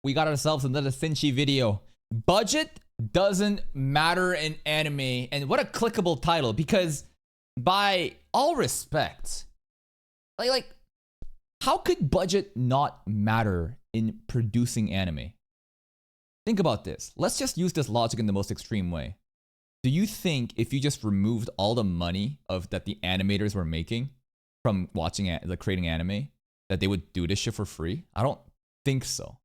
we got ourselves another Cinchi video. Budget doesn't matter in anime. And what a clickable title, because by all respect, like how could budget not matter in producing anime? Think about this. Let's just use this logic in the most extreme way. Do you think if you just removed all the money that the animators were making from creating anime, that they would do this shit for free? I don't think so.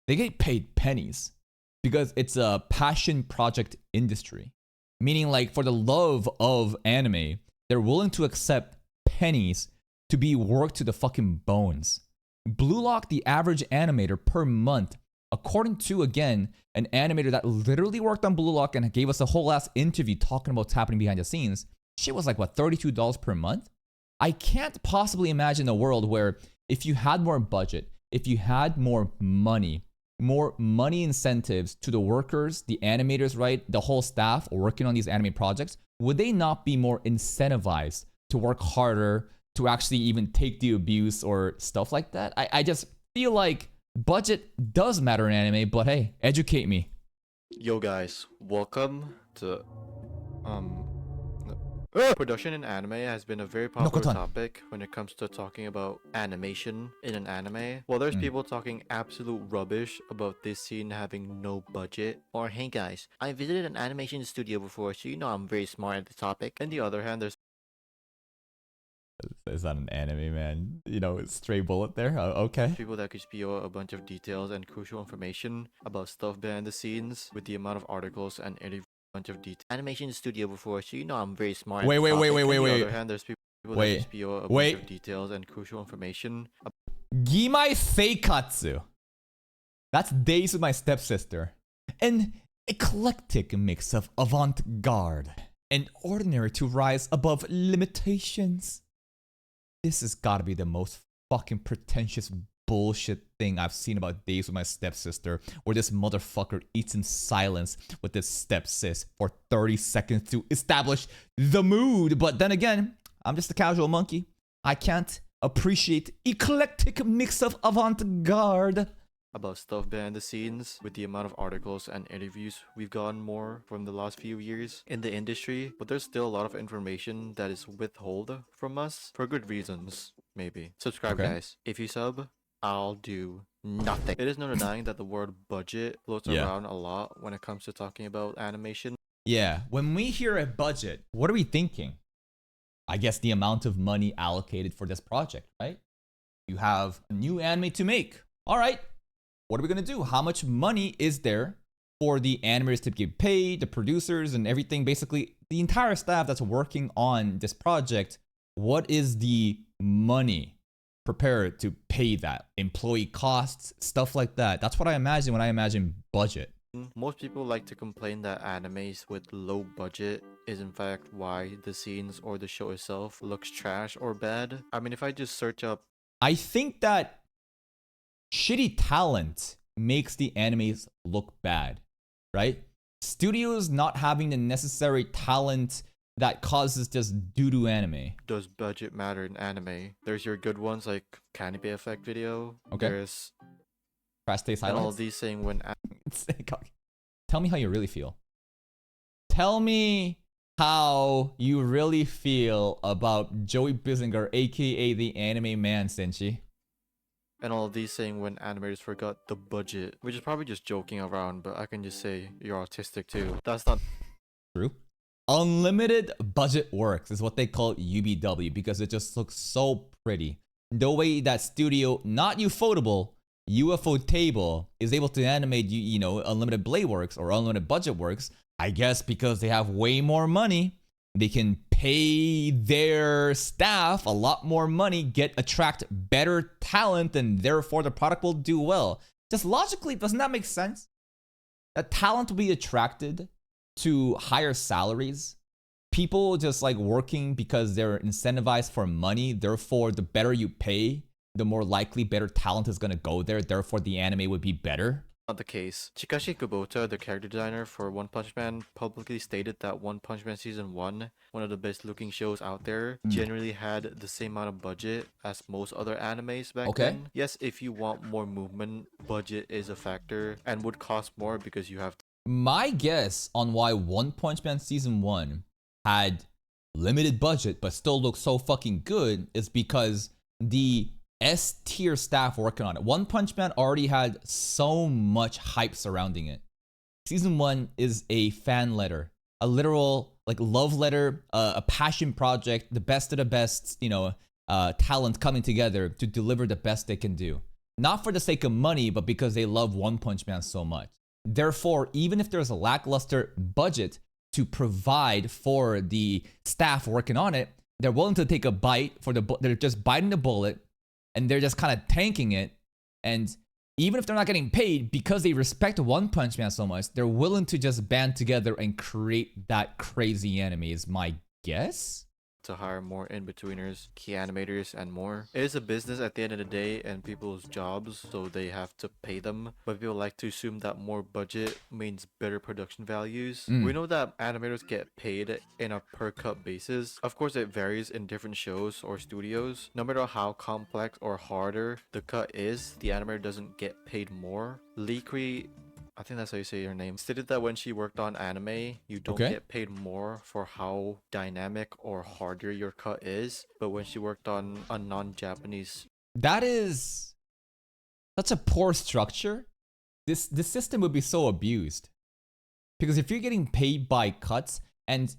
They get paid pennies because it's a passion project industry. Meaning, like, for the love of anime, they're willing to accept pennies to be worked to the fucking bones. Blue Lock, the average animator per month, according to, again, an animator that literally worked on Blue Lock and gave us a whole ass interview talking about what's happening behind the scenes, shit was like, what, $32 per month? I can't possibly imagine a world where if you had more budget, if you had more money incentives to the workers, the animators, right, the whole staff working on these anime projects, would they not be more incentivized to work harder, to actually even take the abuse or stuff like that? I just feel like budget does matter in anime, but hey, educate me. Yo guys, welcome to production in anime has been a very popular topic when it comes to talking about animation in an anime. While there's people talking absolute rubbish about this scene having no budget, or hey guys, I visited an animation studio before, so you know I'm very smart at the topic. On the other hand, there's Is that an anime, man? You know, stray bullet there? Okay. people that could spill a bunch of details and crucial information about stuff behind the scenes with the amount of articles and interviews. Bunch of details. Animation studio before, so you know I'm very smart. Wait. On the other hand, there's people that spill a bunch of details and crucial information. Gimai Seikatsu. That's Days with My Stepsister. An eclectic mix of avant-garde and ordinary to rise above limitations. This has got to be the most fucking pretentious bullshit thing I've seen about Days with My Stepsister, where this motherfucker eats in silence with this stepsis for 30 seconds to establish the mood. But then again, I'm just a casual monkey. I can't appreciate eclectic mix of avant-garde about stuff behind the scenes with the amount of articles and interviews we've gotten more from the last few years in the industry, but there's still a lot of information that is withheld from us for good reasons. Maybe subscribe, guys. If you sub, I'll do nothing. It is no denying that the word budget floats around a lot when it comes to talking about animation. Yeah, when we hear a budget, what are we thinking? I guess the amount of money allocated for this project, right? You have a new anime to make. All right, what are we gonna do? How much money is there for the animators to get paid, the producers and everything, basically the entire staff that's working on this project? What is the money prepared to pay that? Employee costs, stuff like that. That's what I imagine when I imagine budget. Most people like to complain that animes with low budget is in fact why the scenes or the show itself looks trash or bad. I mean, if I just search up, I think that shitty talent makes the animes look bad, right? Studios not having the necessary talent that causes just doo-doo anime. Does budget matter in anime? There's your good ones like Canopy Effect video. Okay. There's Crash Taste and Highlights. all these saying when Tell me how you really feel. Tell me how you really feel about Joey Bissinger, aka the anime man, Senshi. and all of these saying when animators forgot the budget, which is probably just joking around, but I can just say you're autistic too. That's not true. Unlimited budget works is what they call UBW because it just looks so pretty. The way that studio, not Ufotable, UFO Table is able to animate, you know, unlimited blade works or unlimited budget works, I guess because they have way more money. They can pay their staff a lot more money, attract better talent, and therefore the product will do well. Just logically, doesn't that make sense? That talent will be attracted to higher salaries. People just like working because they're incentivized for money. Therefore, the better you pay, the more likely better talent is going to go there. Therefore, the anime would be better. Not the case. Chikashi Kubota, the character designer for One Punch Man, publicly stated that One Punch Man Season 1, one of the best looking shows out there, generally had the same amount of budget as most other animes back Okay. then. Yes, if you want more movement, budget is a factor and would cost more because you have My guess on why One Punch Man Season 1 had limited budget but still looked so fucking good is because the S tier staff working on it. One Punch Man already had so much hype surrounding it. Season 1 is a fan letter, a literal like love letter, a passion project, the best of the best, talent coming together to deliver the best they can do. Not for the sake of money, but because they love One Punch Man so much. Therefore, even if there's a lackluster budget to provide for the staff working on it, they're willing to take a bite they're just biting the bullet and they're just kind of tanking it. And even if they're not getting paid, because they respect One Punch Man so much, they're willing to just band together and create that crazy anime is my guess. to hire more in-betweeners, key animators, and more. It is a business at the end of the day and people's jobs, so they have to pay them. But people like to assume that more budget means better production values. We know that animators get paid in a per cut basis. Of course, it varies in different shows or studios. No matter how complex or harder the cut is, the animator doesn't get paid more. Lee Cree, I think that's how you say your name, stated that when she worked on anime, you don't get paid more for how dynamic or harder your cut is. But when she worked on a non-Japanese, that is such a poor structure. This system would be so abused. Because if you're getting paid by cuts, and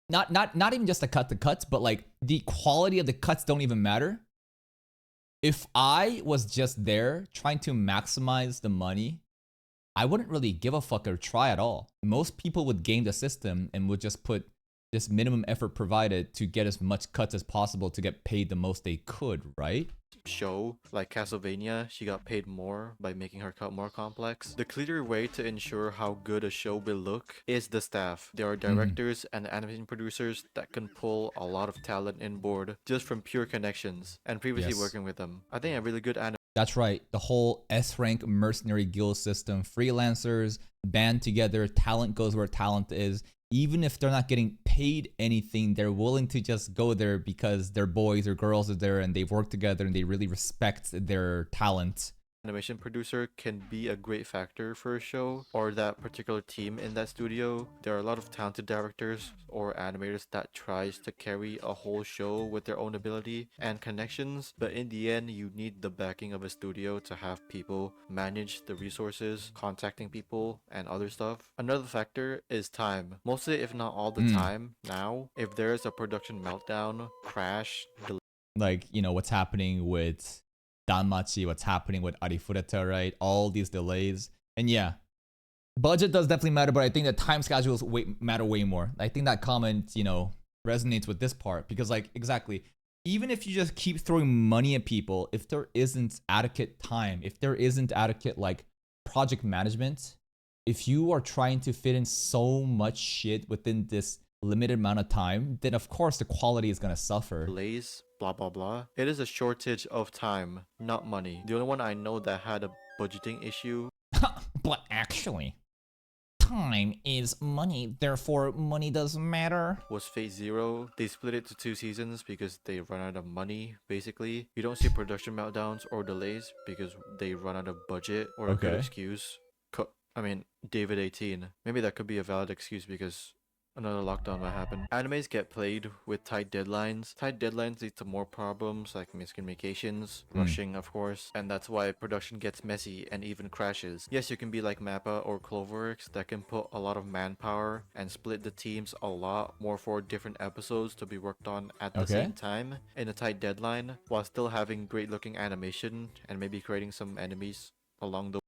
not even just the cuts, but like the quality of the cuts don't even matter. If I was just there trying to maximize the money, I wouldn't really give a fuck or try at all. Most people would game the system and would just put this minimum effort provided to get as much cuts as possible to get paid the most they could, right? show like Castlevania, she got paid more by making her cut more complex. The clearer way to ensure how good a show will look is the staff. There are directors and animation producers that can pull a lot of talent in board just from pure connections and previously working with them. I think a really good That's right. The whole S-rank mercenary guild system, freelancers band together, talent goes where talent is. Even if they're not getting paid anything, they're willing to just go there because their boys or girls are there and they've worked together and they really respect their talent. Animation producer can be a great factor for a show or that particular team in that studio. There are a lot of talented directors or animators that tries to carry a whole show with their own ability and connections, but in the end you need the backing of a studio to have people manage the resources, contacting people, and other stuff. Another factor is time. Mostly, if not all the time now, if there is a production meltdown, crash, delay, like, you know, what's happening with Danmachi, what's happening with Arifureta, right? All these delays. And yeah, budget does definitely matter, but I think that time schedules matter way more. I think that comment, you know, resonates with this part because, like, exactly, even if you just keep throwing money at people, if there isn't adequate time, if there isn't adequate, like, project management, if you are trying to fit in so much shit within this limited amount of time, then of course the quality is going to suffer. delays, blah blah blah. It is a shortage of time, not money. The only one I know that had a budgeting issue But actually, time is money, therefore money doesn't matter. was Phase Zero. They split it to 2 seasons because they run out of money, basically. You don't see production meltdowns or delays because they run out of budget or a good excuse. David 18. Maybe that could be a valid excuse because another lockdown might happen. Animes get played with tight deadlines. Tight deadlines lead to more problems like miscommunications, rushing of course, and that's why production gets messy and even crashes. Yes, you can be like Mappa or Cloverworks that can put a lot of manpower and split the teams a lot more for different episodes to be worked on at the same time in a tight deadline while still having great looking animation and maybe creating some enemies along the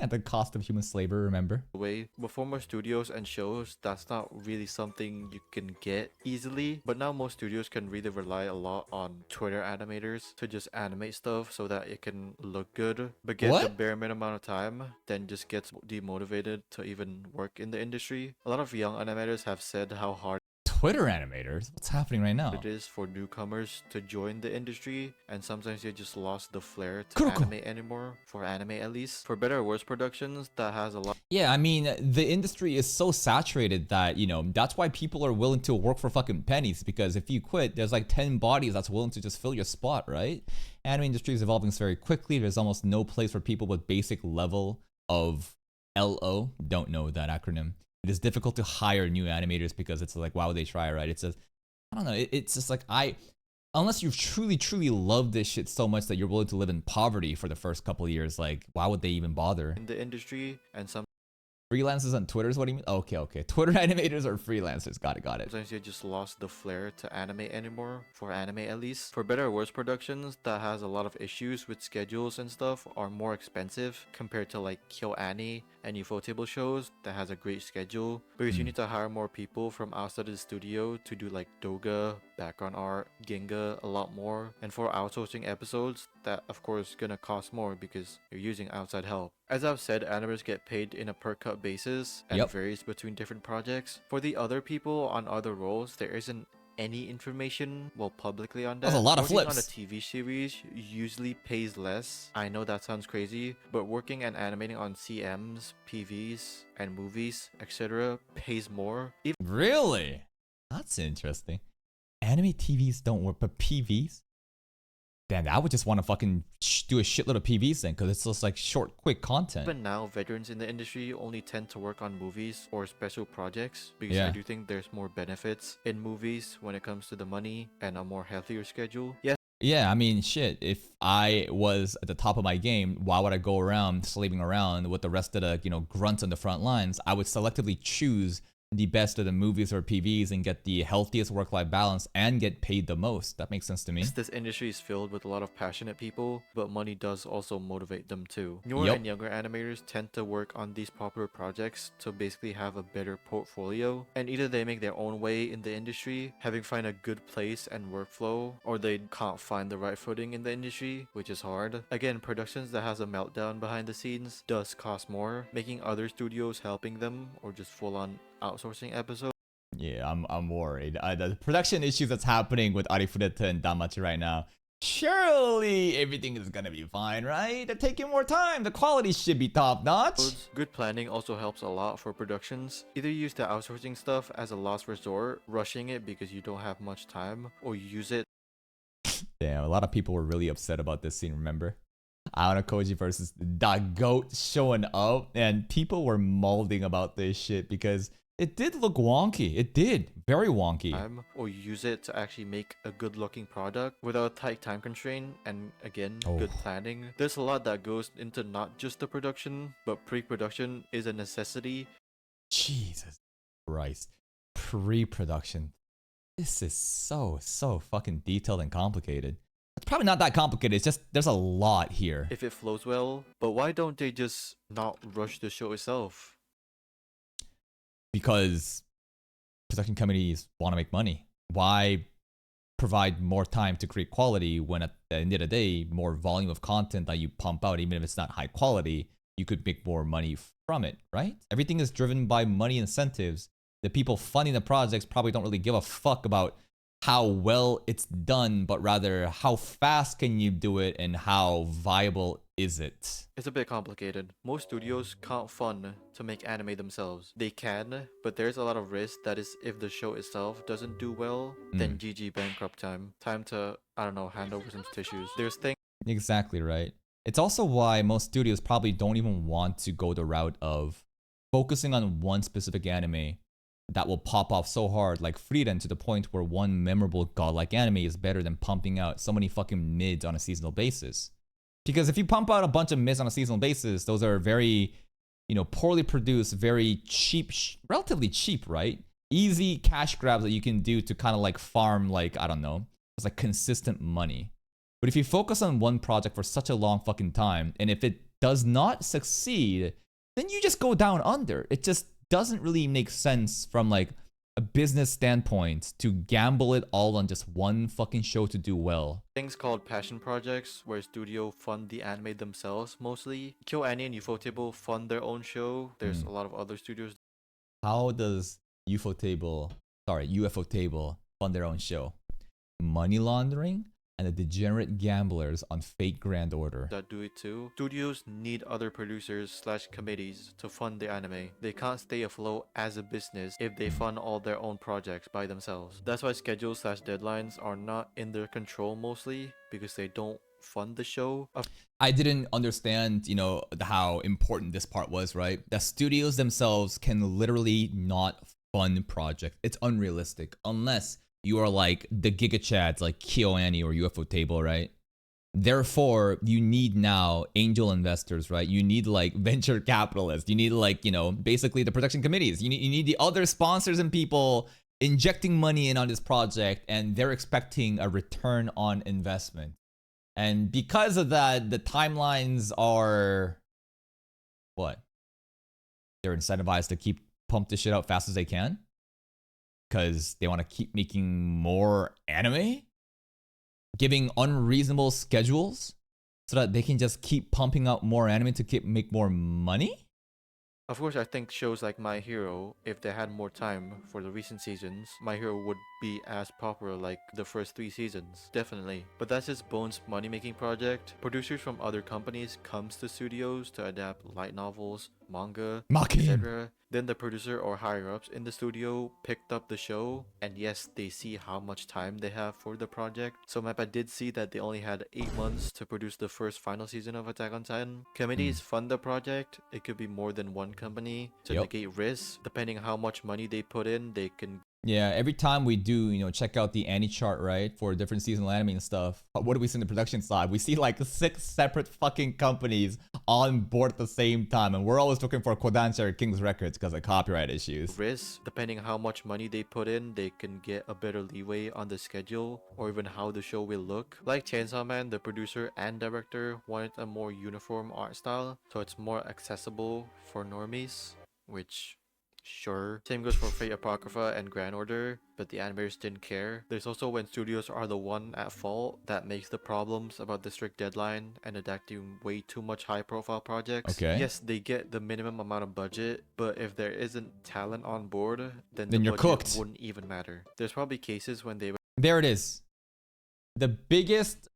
At the cost of human slavery, remember? way. Before most studios and shows, that's not really something you can get easily, but now most studios can really rely a lot on Twitter animators to just animate stuff so that it can look good, but get the bare minimum amount of time, then just gets demotivated to even work in the industry. A lot of young animators have said how hard Twitter animators? What's happening right now? it is for newcomers to join the industry, and sometimes they just lost the flair to Kuroko. anime anymore, for anime at least. For better or worse productions that has a lot Yeah, I mean, the industry is so saturated that, you know, that's why people are willing to work for fucking pennies, because if you quit, there's like 10 bodies that's willing to just fill your spot, right? Anime industry is evolving very quickly. There's almost no place for people with basic level of LO. Don't know that acronym. It is difficult to hire new animators because it's like, why would they try, right? It's just, I don't know. It's just like, unless you truly love this shit so much that you're willing to live in poverty for the first couple of years, like, why would they even bother? in the industry, and Freelancers on Twitter is what do you mean? Okay. Twitter animators or freelancers. Got it. sometimes you just lost the flair to anime anymore, for anime at least. For better or worse productions that has a lot of issues with schedules and stuff are more expensive compared to like KyoAni and Ufotable shows that has a great schedule, because you need to hire more people from outside of the studio to do like doga, background art, ginga, a lot more. And for outsourcing episodes, that of course gonna cost more because you're using outside help. As I've said, animators get paid in a per cut basis and Yep. varies between different projects. For the other people on other roles, there isn't any information publicly on that. That's a lot of Working on a flips. TV series usually pays less. I know that sounds crazy, but working and animating on CMs, PVs, and movies, etc. pays more. Even Really? That's interesting. Anime TVs don't work, but PVs? Damn, I would just want to fucking do a shitload of PVs then, because it's just like short, quick content. now, veterans in the industry only tend to work on movies or special projects, because Yeah. I do think there's more benefits in movies when it comes to the money and a more healthier schedule. Yes, Yeah, I mean, shit, if I was at the top of my game, why would I go around slaving around with the rest of the, you know, grunts on the front lines? I would selectively choose the best of the movies or PVs and get the healthiest work-life balance and get paid the most. That makes sense to me. this industry is filled with a lot of passionate people, but money does also motivate them too. Newer Yup. and younger animators tend to work on these popular projects to basically have a better portfolio, and either they make their own way in the industry, having find a good place and workflow, or they can't find the right footing in the industry, which is hard. Again, productions that has a meltdown behind the scenes does cost more, making other studios helping them or just full-on outsourcing episodes. Yeah, I'm worried. The production issues that's happening with Arifureta and Damachi right now. Surely everything is gonna be fine, right? They're taking more time. The quality should be top notch. Good planning also helps a lot for productions. Either use the outsourcing stuff as a last resort, rushing it because you don't have much time, or you use it Damn, a lot of people were really upset about this scene, remember? Aona Koji versus the GOAT showing up, and people were molding about this shit because it did look wonky. It did. Very wonky. or use it to actually make a good looking product without a tight time constraint, and again, Oh. good planning. There's a lot that goes into not just the production, but pre-production is a necessity. Jesus Christ. Pre-production. This is so fucking detailed and complicated. It's probably not that complicated. It's just there's a lot here. If it flows well, but why don't they just not rush the show itself? Because production companies want to make money. Why provide more time to create quality when at the end of the day, more volume of content that you pump out, even if it's not high quality, you could make more money from it, right? Everything is driven by money incentives. The people funding the projects probably don't really give a fuck about how well it's done, but rather how fast can you do it and how viable is it? It's a bit complicated. Most studios can't fund to make anime themselves. They can, but there's a lot of risk that is if the show itself doesn't do well, then GG bankrupt time. Time to, I don't know, hand over some tissues. There's things Exactly right. It's also why most studios probably don't even want to go the route of focusing on one specific anime that will pop off so hard like Frieren, to the point where one memorable godlike anime is better than pumping out so many fucking mids on a seasonal basis. Because if you pump out a bunch of mids on a seasonal basis, those are very, you know, poorly produced, very cheap, relatively cheap, right? Easy cash grabs that you can do to kind of like farm, like, I don't know, it's like consistent money. But if you focus on one project for such a long fucking time, and if it does not succeed, then you just go down under. It just doesn't really make sense from like a business standpoint to gamble it all on just one fucking show to do well. things called passion projects where studio fund the anime themselves mostly. KyoAni and Ufotable fund their own show. There's a lot of other studios How does Ufotable UFO Table fund their own show. Money laundering and the degenerate gamblers on fake Grand Order. That do it too. Studios need other producers / committees to fund the anime. They can't stay afloat as a business if they fund all their own projects by themselves. That's why schedules / deadlines are not in their control mostly, because they don't fund the show. I didn't understand, how important this part was, right? The studios themselves can literally not fund projects. It's unrealistic unless you are like the Giga Chads like KyoAni or UFO Table, right? Therefore, you need now angel investors, right? You need like venture capitalists. You need like, basically the production committees. You need the other sponsors and people injecting money in on this project, and they're expecting a return on investment. And because of that, the timelines are what? They're incentivized to keep pump this shit out fast as they can because they want to keep making more anime, giving unreasonable schedules so that they can just keep pumping out more anime to make more money. Of course, I think shows like My Hero, if they had more time for the recent seasons, My Hero would be as popular like the first 3 seasons, definitely. But that's just Bones' money-making project. Producers from other companies comes to studios to adapt light novels, manga, etc. Then the producer or higher-ups in the studio picked up the show, and yes, they see how much time they have for the project. So Mappa did see that they only had 8 months to produce the first final season of Attack on Titan. Committees fund the project. It could be more than one company to negate risks. Depending how much money they put in, they can... Yeah, every time we do, check out the Annie chart, right, for different seasonal anime and stuff, what do we see in the production side? We see like 6 separate fucking companies on board at the same time, and we're always looking for Kodansha or King's Records because of copyright issues. Risk, depending how much money they put in, they can get a better leeway on the schedule or even how the show will look. Like Chainsaw Man, the producer and director wanted a more uniform art style, so it's more accessible for normies, which... sure. Same goes for Fate Apocrypha and Grand Order, but the animators didn't care. There's also when studios are the one at fault that makes the problems about the strict deadline and adapting way too much high-profile projects. Okay. Yes, they get the minimum amount of budget, but if there isn't talent on board, then you're budget cooked. Wouldn't even matter. There's probably cases when they... There it is. The biggest,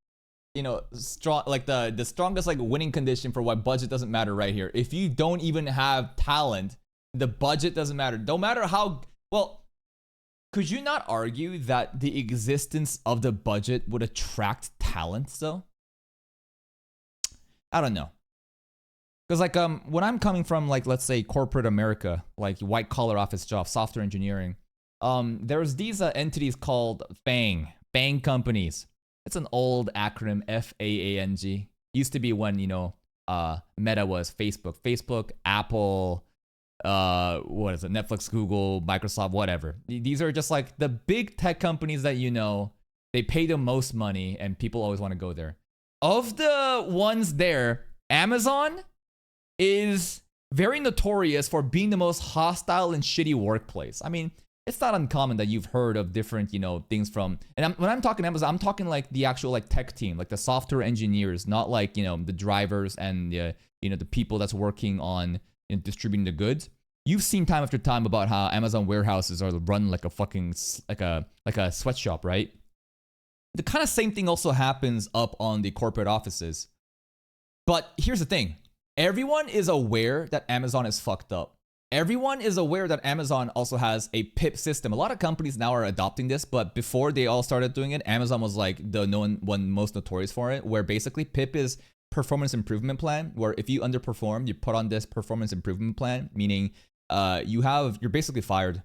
strong, like the strongest like winning condition for why budget doesn't matter right here. If you don't even have talent, the budget doesn't matter. No matter how well, could you not argue that the existence of the budget would attract talent though? I don't know. Because like when I'm coming from like, let's say corporate America, like white collar office jobs, software engineering, there's these entities called FANG companies. It's an old acronym, FAANG. Used to be when, Meta was Facebook, Apple, what is it? Netflix, Google, Microsoft, whatever. These are just like the big tech companies that they pay the most money and people always want to go there. Of the ones there, Amazon is very notorious for being the most hostile and shitty workplace. I mean, it's not uncommon that you've heard of different, things from, and when I'm talking Amazon, I'm talking like the actual like tech team, like the software engineers, not like, the drivers and the people that's working on distributing the goods. You've seen time after time about how Amazon warehouses are run like a fucking like a sweatshop, right? The kind of same thing also happens up on the corporate offices. But here's the thing. Everyone is aware that Amazon is fucked up. Everyone is aware that Amazon also has a PIP system. A lot of companies now are adopting this, but before they all started doing it, Amazon was like the one most notorious for it, where basically PIP is performance improvement plan, where if you underperform, you put on this performance improvement plan, meaning you're basically fired.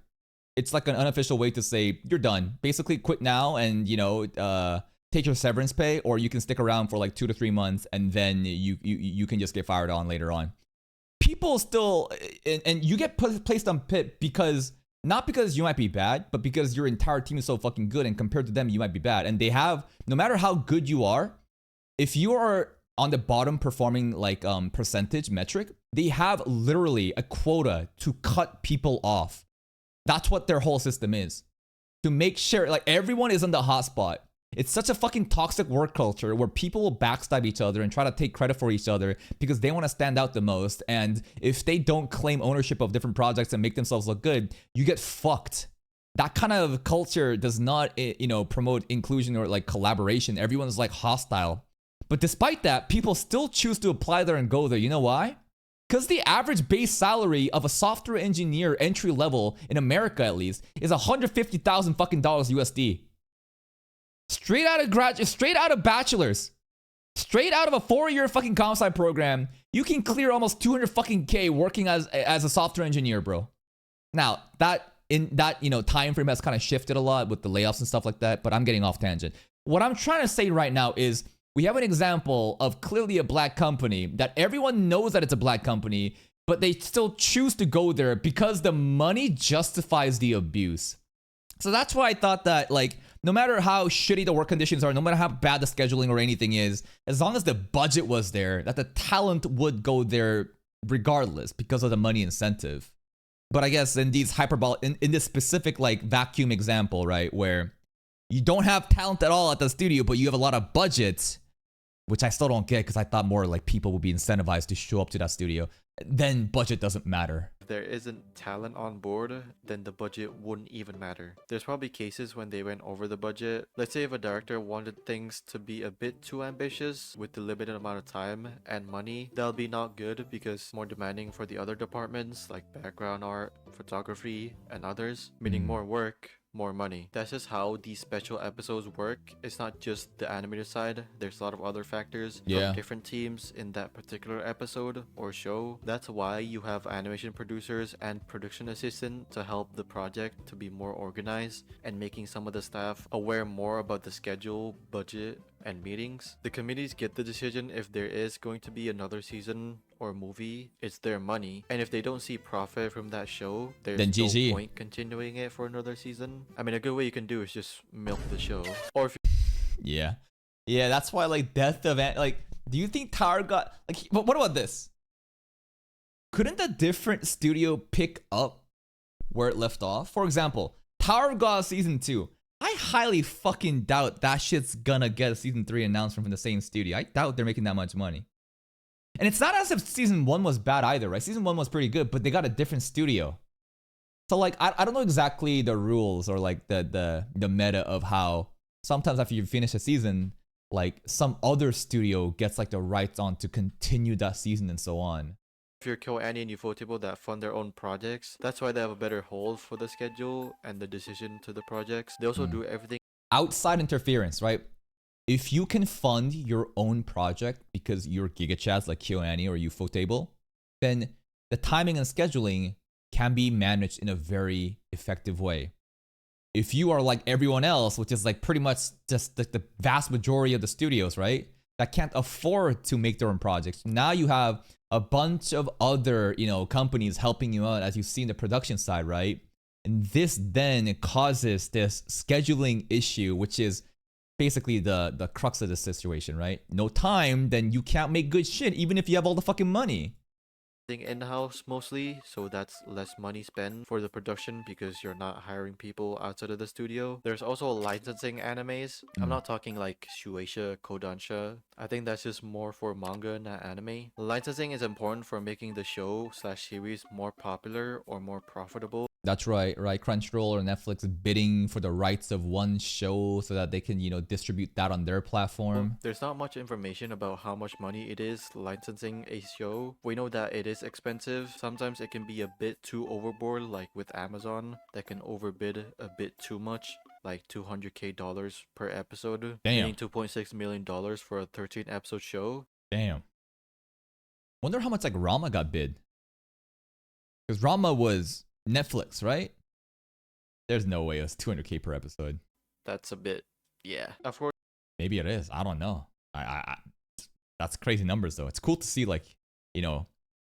It's like an unofficial way to say you're done. Basically quit now and take your severance pay, or you can stick around for like 2 to 3 months and then you can just get fired on later on. People still, and you get placed on PIP because, not because you might be bad, but because your entire team is so fucking good and compared to them, you might be bad. And they have, no matter how good you are, if you are on the bottom performing like percentage metric, they have literally a quota to cut people off. That's what their whole system is. To make sure like everyone is on the hot spot. It's such a fucking toxic work culture where people will backstab each other and try to take credit for each other because they want to stand out the most. And if they don't claim ownership of different projects and make themselves look good, you get fucked. that kind of culture does not, promote inclusion or like collaboration. Everyone's like hostile. But despite that, people still choose to apply there and go there. You know why? Because the average base salary of a software engineer entry level in America, at least, is $150,000 fucking dollars USD. Straight out of bachelor's, straight out of a 4-year fucking comp sci program, you can clear almost 200 fucking K working as a software engineer, bro. Now that time frame has kind of shifted a lot with the layoffs and stuff like that. But I'm getting off tangent. What I'm trying to say right now is, we have an example of clearly a black company that everyone knows that it's a black company, but they still choose to go there because the money justifies the abuse. So that's why I thought that, like, no matter how shitty the work conditions are, no matter how bad the scheduling or anything is, as long as the budget was there, that the talent would go there regardless because of the money incentive. But I guess in these in this specific like vacuum example, right, where you don't have talent at all at the studio, but you have a lot of budget, which I still don't get because I thought more like people would be incentivized to show up to that studio, then budget doesn't matter. If there isn't talent on board, then the budget wouldn't even matter. There's probably cases when they went over the budget. Let's say if a director wanted things to be a bit too ambitious with the limited amount of time and money, that'll be not good because more demanding for the other departments like background art, photography, and others, meaning more work, more money. That's just how these special episodes work. It's not just the animator side, there's a lot of other factors from different teams in that particular episode or show. That's why you have animation producers and production assistant to help the project to be more organized and making some of the staff aware more about the schedule, budget, and meetings. The committees get the decision if there is going to be another season or movie. It's their money, and if they don't see profit from that show, there's then no GG. point continuing it for another season. I mean, a good way you can do is just milk the show. Or if yeah, that's why like Death of like, do you think Tower got like? What about this? Couldn't a different studio pick up where it left off? For example, Tower of God season 2. I highly fucking doubt that shit's gonna get a season 3 announcement from the same studio. I doubt they're making that much money. And it's not as if season 1 was bad either, right? Season 1 was pretty good, but they got a different studio. So like, I don't know exactly the rules or like the meta of how sometimes after you finish a season, like some other studio gets like the rights on to continue that season and so on. If you're KyoAni and Ufotable that fund their own projects, that's why they have a better hold for the schedule and the decision to the projects. They also do everything outside interference, right? If you can fund your own project because you're GigaChats like KyoAni or Ufotable, then the timing and scheduling can be managed in a very effective way. If you are like everyone else, which is like pretty much just the vast majority of the studios, right, that can't afford to make their own projects, now you have a bunch of other, companies helping you out, as you see in the production side, right? And this then causes this scheduling issue, which is basically the crux of the situation, right? No time, then you can't make good shit, even if you have all the fucking money. In-house mostly, so that's less money spent for the production because you're not hiring people outside of the studio. There's also licensing animes. I'm not talking like Shueisha, Kodansha. I think that's just more for manga, not anime. Licensing is important for making the show/series more popular or more profitable. That's right. Crunchyroll or Netflix bidding for the rights of one show so that they can, distribute that on their platform. There's not much information about how much money it is licensing a show. We know that it is expensive. Sometimes it can be a bit too overboard, like with Amazon, that can overbid a bit too much, like $200K per episode. Damn. Meaning $2.6 million for a 13-episode show. Damn. Wonder how much like Rama got bid. Because Rama was Netflix, right? There's no way it was 200K per episode. That's a bit, yeah. Of course. Maybe it is. I don't know. That's crazy numbers though. It's cool to see like,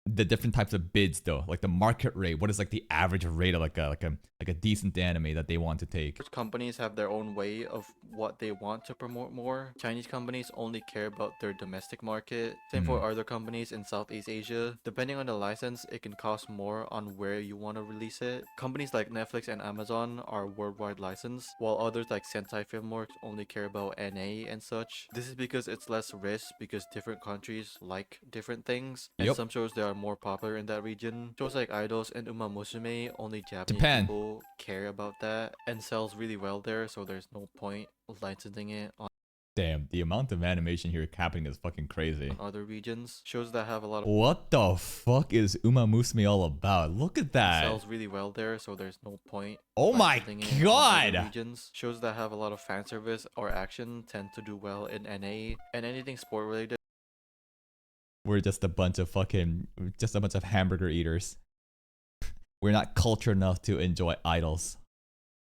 the different types of bids though, like the market rate. What is like the average rate of like a decent anime that they want to take? Companies have their own way of what they want to promote more. Chinese companies only care about their domestic market. Same for other companies in Southeast Asia. Depending on the license, it can cost more on where you want to release it. Companies like Netflix and Amazon are worldwide licensed, while others like Sentai Filmworks only care about NA and such. This is because it's less risk because different countries like different things, and some shows that are are more popular in that region. Shows like Idols and Uma Musume, only Japanese Japan. people care about that and sells really well there, so there's no point licensing it on Damn, the amount of animation here happening is fucking crazy. other regions. Shows that have a lot of What the fuck is Uma Musume all about? Look at that. sells really well there, so there's no point. Oh my licensing it on god. other regions. Shows that have a lot of fan service or action tend to do well in NA, and anything sport related. We're just a bunch of hamburger eaters. We're not cultured enough to enjoy idols.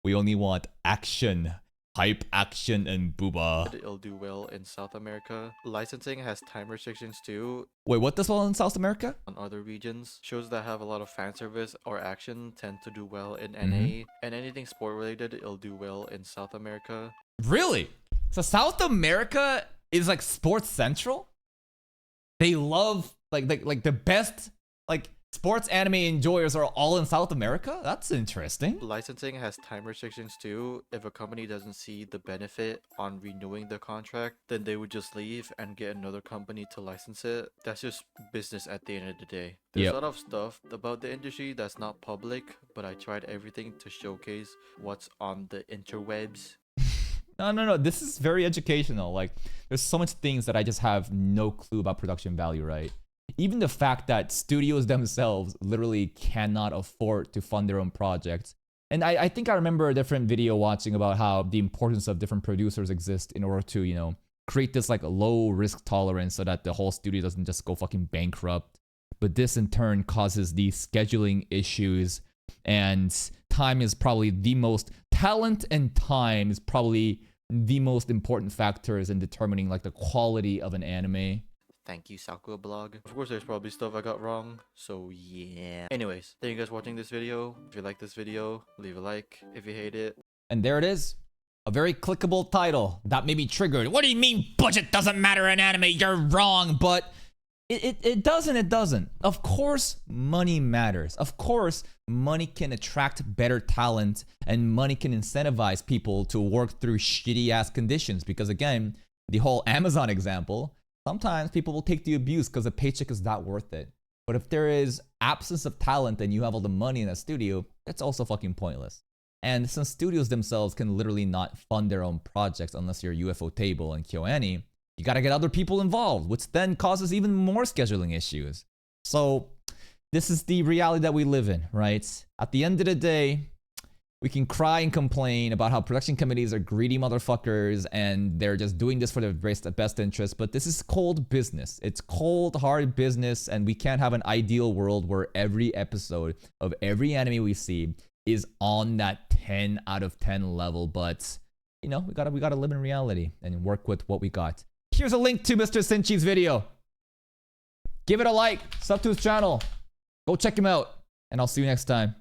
We only want action. Hype, action, and booba. It'll do well in South America. Licensing has time restrictions too Wait, what does well in South America? on other regions. Shows that have a lot of fan service or action tend to do well in NA, and anything sport related, it'll do well in South America. Really? So South America is like sports central? They love like the best like sports anime enjoyers are all in South America? That's interesting. Licensing has time restrictions too. If a company doesn't see the benefit on renewing the contract, then they would just leave and get another company to license it. That's just business at the end of the day. There's Yep. a lot of stuff about the industry that's not public, but I tried everything to showcase what's on the interwebs. No. This is very educational. Like, there's so much things that I just have no clue about production value, right? Even the fact that studios themselves literally cannot afford to fund their own projects. And I think I remember a different video watching about how the importance of different producers exist in order to, you know, create this like low risk tolerance so that the whole studio doesn't just go fucking bankrupt. But this in turn causes these scheduling issues, and time is probably the most talent and time is probably the most important factors in determining like the quality of an anime. Thank you, Sakura Blog. Of course, there's probably stuff I got wrong, so yeah. Anyways, thank you guys for watching this video. If you like this video, leave a like. If you hate it, And there it is. A very clickable title that may be triggered. What do you mean budget doesn't matter in anime? You're wrong, but it doesn't. Of course, money matters. Of course, money can attract better talent and money can incentivize people to work through shitty ass conditions. Because again, the whole Amazon example, sometimes people will take the abuse because the paycheck is not worth it. But if there is absence of talent and you have all the money in a studio, it's also fucking pointless. And since studios themselves can literally not fund their own projects unless you're UFO Table and KyoAni, you gotta get other people involved, which then causes even more scheduling issues. So this is the reality that we live in, right? At the end of the day, we can cry and complain about how production committees are greedy motherfuckers and they're just doing this for their best interest, but this is cold business. It's cold, hard business, and we can't have an ideal world where every episode of every anime we see is on that 10 out of 10 level, but you know, we gotta live in reality and work with what we got. Here's a link to Mr. Sinchi's video. Give it a like, sub to his channel. Go check him out, and I'll see you next time.